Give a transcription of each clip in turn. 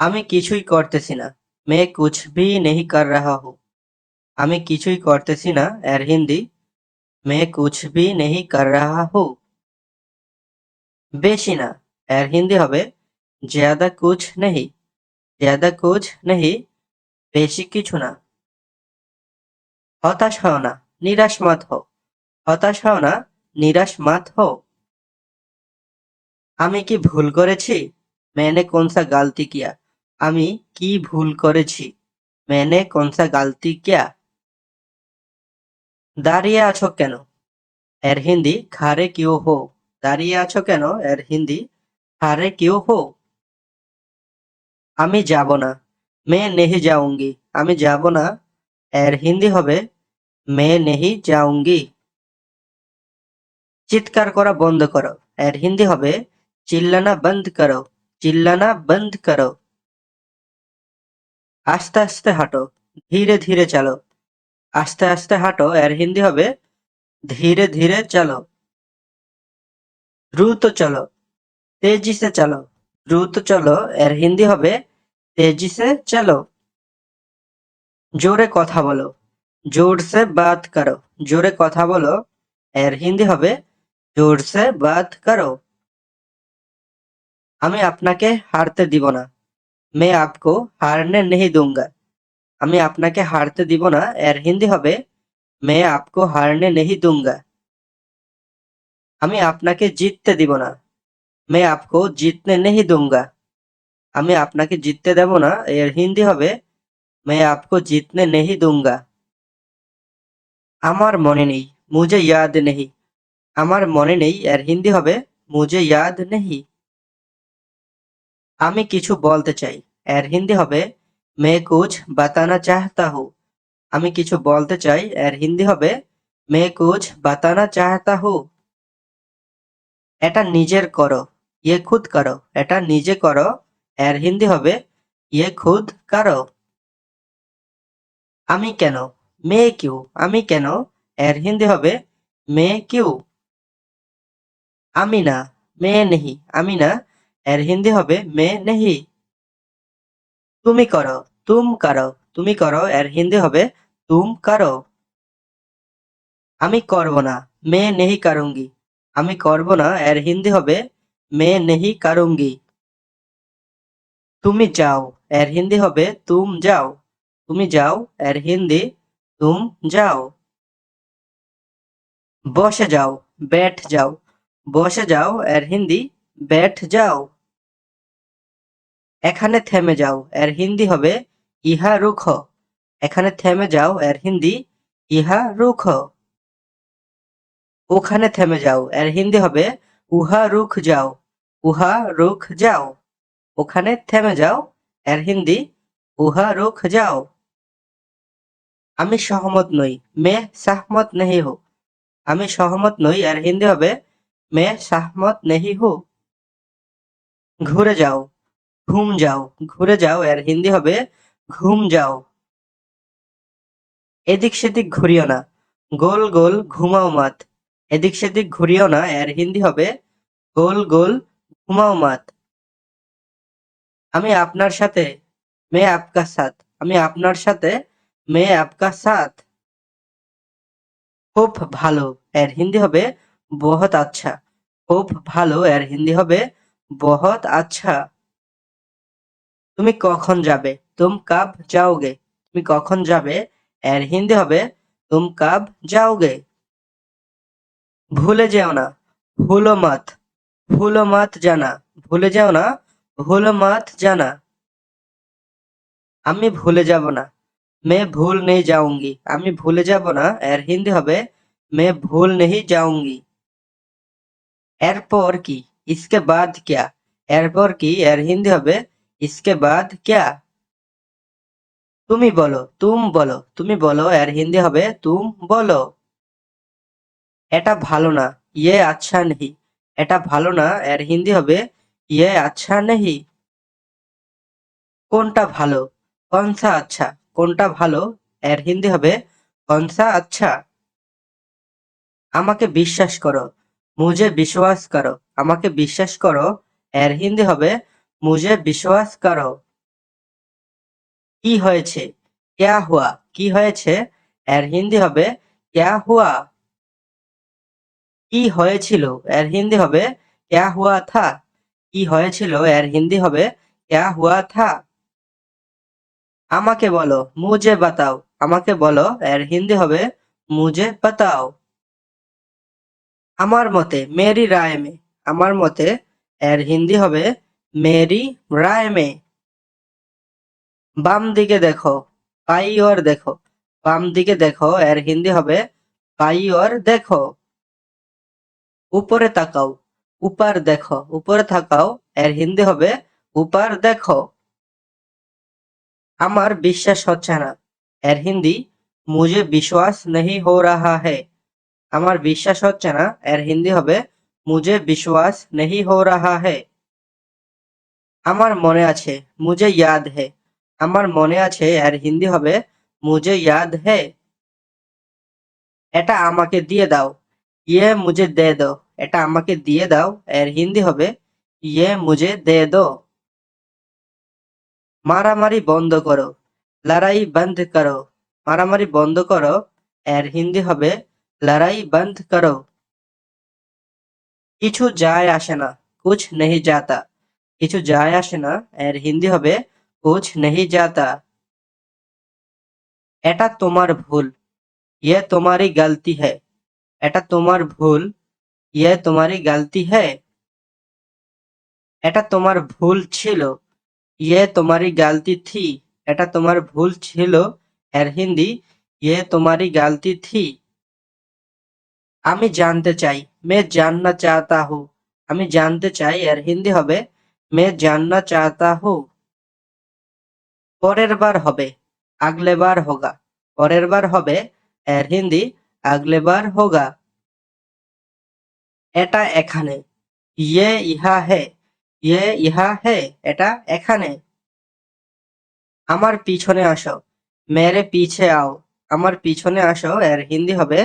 আমি কিছুই করতেছি না। मैं कुछ भी नहीं कर रहा हूँ। আমি কিছুই করতেছি না এর হিন্দি मैं कुछ भी नहीं कर रहा हूँ। বেশি না এর হিন্দি হবে ज्यादा कुछ नहीं। ज्यादा कुछ नहीं বেশি কিছু না। হতাশ হও না, নিরাশ মত হও। হতাশ হও না, নিরাশ মত হও। আমি কি ভুল করেছি? मैंने कौन सा गलती किया? আমি কি ভুল করেছি? मैंने कौन सा गलती किया? দাঁড়িয়ে আছো কেন? এর হিন্দি খাড়ে কিউ হো। দাঁড়িয়ে আছো কেন? এর হিন্দি খাড়ে কিউ হো। আমি যাব না। मैं नहीं जाऊंगी। আমি যাব না। এর হিন্দি হবে मैं नहीं जाऊंगी। চিৎকার করা বন্ধ করো। এর হিন্দি হবে চিল্লানা বন্ধ করো। চিল্লানা বন্ধ করো। আস্তে আস্তে হাঁটো, ধীরে ধীরে চালো। আস্তে আস্তে হাঁটো এর হিন্দি হবে ধীরে ধীরে চলো। দ্রুত চলো, তেজি সে চলো। দ্রুত চলো এর হিন্দি হবে তেজি সে চলো। জোরে কথা বলো, জোর সে বাত করো। জোরে কথা বলো এর হিন্দি হবে জোর সে বাত করো। আমি আপনাকে হারতে দিব না। मैं आपको हारने नहीं दूंगा। আমি আপনাকে হারতে দিব না এর হিন্দি হবে मैं आपको हारने नहीं दूंगा। আমি আপনাকে জিততে দিব না। मैं आपको जीतने नहीं दूंगा। আমি আপনাকে জিততে দেব না এর হিন্দি হবে मैं आपको जीतने नहीं दूंगा। আমার মনে নেই, मुझे याद नहीं। আমার মনে নেই এর হিন্দি হবে मुझे याद नहीं। আমি কিছু বলতে চাই এর হিন্দি হবে मैं कुछ बताना चाहता हूँ। আমি কিছু বলতে চাই এর হিন্দি হবে मैं कुछ बताना चाहता हूँ। এটা নিজের করো, ये खुद करो। এটা নিজে করো এর হিন্দি হবে ये खुद करो। আমি কেন? मैं क्यों? আমি কেন এর হিন্দি হবে मैं क्यों। আমি না, मैं नहीं। আমি না এর হিন্দি হবে मैं नहीं। তুমি করো, तुम करो। তুমি করো এর হিন্দি হবে तुम करो। আমি করব না, मैं नहीं करूंगी। আমি করব না এর হিন্দি হবে मैं नहीं करूंगी। তুমি যাও এর হিন্দি হবে तुम जाओ। তুমি যাও এর হিন্দি तुम जाओ। বসে যাও, बैठ जाओ। বসে যাও এর হিন্দি बैठ जाओ। এখানে থেমে যাও এর হিন্দি হবে ইহা রুখো। এখানে থেমে যাও এর হিন্দি ইহা রুখো। ওখানে থেমে যাও এর হিন্দি হবে উহা রুখ যাও। উহা রুখ যাও। ওখানে থেমে যাও এর হিন্দি উহা রুখ যাও। আমি সহমত নই, मैं सहमत नहीं हूँ। আমি সহমত নই এর হিন্দি হবে मैं सहमत नहीं हूँ। ঘুরে যাও, ঘুম যাও। ঘুরে যাও এর হিন্দি হবে ঘুম যাও। এদিক সেদিক ঘুরিও না, গোল গোল ঘুমাও মাত। এদিক সেদিক ঘুরিও না এর হিন্দি হবে গোল গোল ঘুমাও মাত। আমি আপনার সাথে मैं आपका साथ। আমি আপনার সাথে मैं आपका साथ। খুব ভালো এর হিন্দি হবে बहुत अच्छा। খুব ভালো এর হিন্দি হবে बहुत अच्छा। তুমি কখন যাবে? तुम कब जाओगे? তুমি কখন যাবে এর হিন্দি হবে तुम कब जाओगे। ভুলে যেও না, ভুলো মত। ভুলো মত জানা। ভুলে যেও না, ভুলো মত জানা। আমি ভুলে যাব না, मैं भूल नहीं जाऊंगी। আমি ভুলে যাব না এর হিন্দি হবে मैं भूल नहीं जाऊंगी। এরপর কি? इसके बाद क्या? এরপর কি এর হিন্দি হবে इसके बाद क्या। তুমি বলো, তুম বলো। তুমি বলো এর হিন্দি হবে তুম বলো। এটা ভালো না, ये अच्छा नहीं। এটা ভালো না এর হিন্দি হবে ये अच्छा नहीं। কোনটা ভালো? কনসা আচ্ছা। কোনটা ভালো এর হিন্দি হবে কনসা আচ্ছা। আমাকে বিশ্বাস করো, মুঝে বিশ্বাস করো। আমাকে বিশ্বাস করো এর হিন্দি হবে মুঝে বিশ্বাস করো। কি হয়েছে? ক্যা হুয়া? কি হয়েছে? এর হিন্দি হবে ক্যা হুয়া? কি হয়েছিল? এর হিন্দি হবে ক্যা হুয়া থা? কি হয়েছিল? এর হিন্দি হবে ক্যা হুয়া থা? আমাকে বলো, মুঝে বাতাও। আমাকে বলো, এর হিন্দি হবে মুঝে বাতাও। আমার মতে, মেরি রায় মে। আমার মতে, এর হিন্দি হবে মেরি রায় মে। বাম দিকে দেখো, বাই ওর দেখো। বাম দিকে দেখো, এর হিন্দি হবে বাই ওর দেখো। উপরে তাকাও, উপর দেখো। উপরে তাকাও, এর হিন্দি হবে উপর দেখো। আমার বিশ্বাস হচ্ছে না, এর হিন্দি মুঝে বিশ্বাস नहीं हो रहा है। আমার বিশ্বাস হচ্ছে না, এর হিন্দি হবে মুঝে বিশ্বাস नहीं हो रहा है। আমার মনে আছে, মুঝে याद है। আমার মনে আছে, এর হিন্দি হবে মুঝে याद है। এটা আমাকে দিয়ে দাও, ইয়ে মুঝে দে দো। এটা আমাকে দিয়ে দাও, এর হিন্দি হবে ইয়ে মুঝে দে দো। মারামারি বন্ধ করো, লড়াই বন্ধ করো। মারামারি বন্ধ করো, এর হিন্দি হবে লড়াই বন্ধ করো। কিছু যায় আসে না, কুছ নেহি যাতা। কিছু যায় আসে না, এর হিন্দি হবে কুছ নেহি যাতা। এটা তোমার ভুল, ইয়ে তোমারি গলতি হ্যায়। এটা তোমার ভুল, ইয়ে তোমারি গলতি হ্যায়। এটা তোমার ভুল ছিল, ইয়ে তোমারি গলতি থি। এটা তোমার ভুল ছিল, এর হিন্দি ইয়ে তোমারি গলতি থি। আমি জানতে চাই, মে জাননা চাহতা হু। আমি জানতে চাই, এর হিন্দি হবে মে জাননা চাহতা হু। পরের বার হবে, আগলে বার হোগা। পরের বার হবে, এর হিন্দি আগলে বার হোগা। এটা এখানে, ইয়ে ইহা হে। ইয়ে ইহা হে, এটা এখানে। আমার পিছনে আসো, মেরে পিছে আও। আমার পিছনে আসো, এর হিন্দি হবে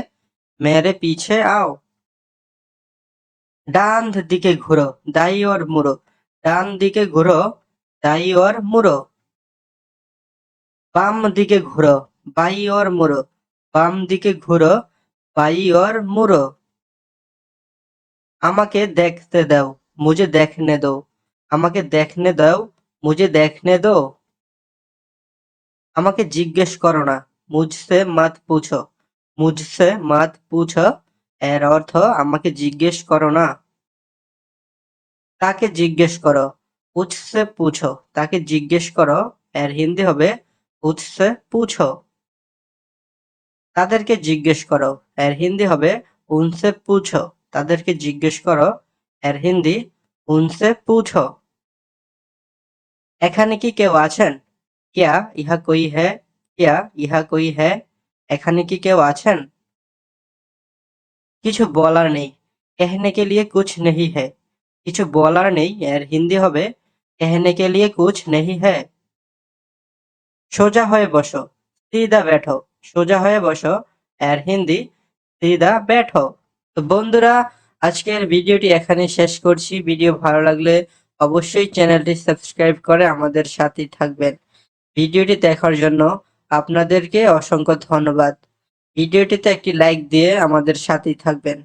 মেরে পিছে আও। ডান দিকে ঘুরো, দাই ওর মুড়ো। ডান দিকে ঘুরো, দাই ওর মুড়ো। বাম দিকে ঘুরো, বাই ওর মুড়ো। বাম দিকে ঘুরো, বাই ওর মুড়ো। আমাকে দেখতে দাও, মুঝে দেখনে দো। আমাকে দেখনে দাও, মুঝে দেখনে দো। আমাকে জিজ্ঞেস করো না, মুঝসে মত পুছো। মুঝসে মত পুছো, এর অর্থ আমাকে জিজ্ঞেস করো না। তাকে জিজ্ঞেস করো, উৎসে পুছো। তাকে জিজ্ঞেস করো, এর হিন্দি হবে উৎসে পুছো। তাদেরকে জিজ্ঞেস করো, এর হিন্দি হবে উনসে পুছো। তাদেরকে জিজ্ঞেস করো, এর হিন্দি উনসে পুছো। এখানে কি কেউ আছেন? क्या यहाँ कोई है? क्या यहाँ कोई है? এখানে কি কেউ আছেন? কিছু বলার নেই, कहने के लिए कुछ नहीं है। কিছু বলার নেই, এর হিন্দি হবে कहने के लिए कुछ नहीं है। সোজা হয়ে বসো, सीधा बैठो। সোজা হয়ে বসো, এর হিন্দি सीधा बैठो। তো বন্ধুরা, আজকের ভিডিওটি এখানে শেষ করছি। ভিডিও ভালো লাগলে অবশ্যই চ্যানেলটি সাবস্ক্রাইব করে আমাদের সাথেই থাকবেন। ভিডিওটি দেখার জন্য আপনাদেরকে অসংখ্য ধন্যবাদ। ভিডিওটিতে একটি লাইক দিয়ে আমাদের সাথেই থাকবেন।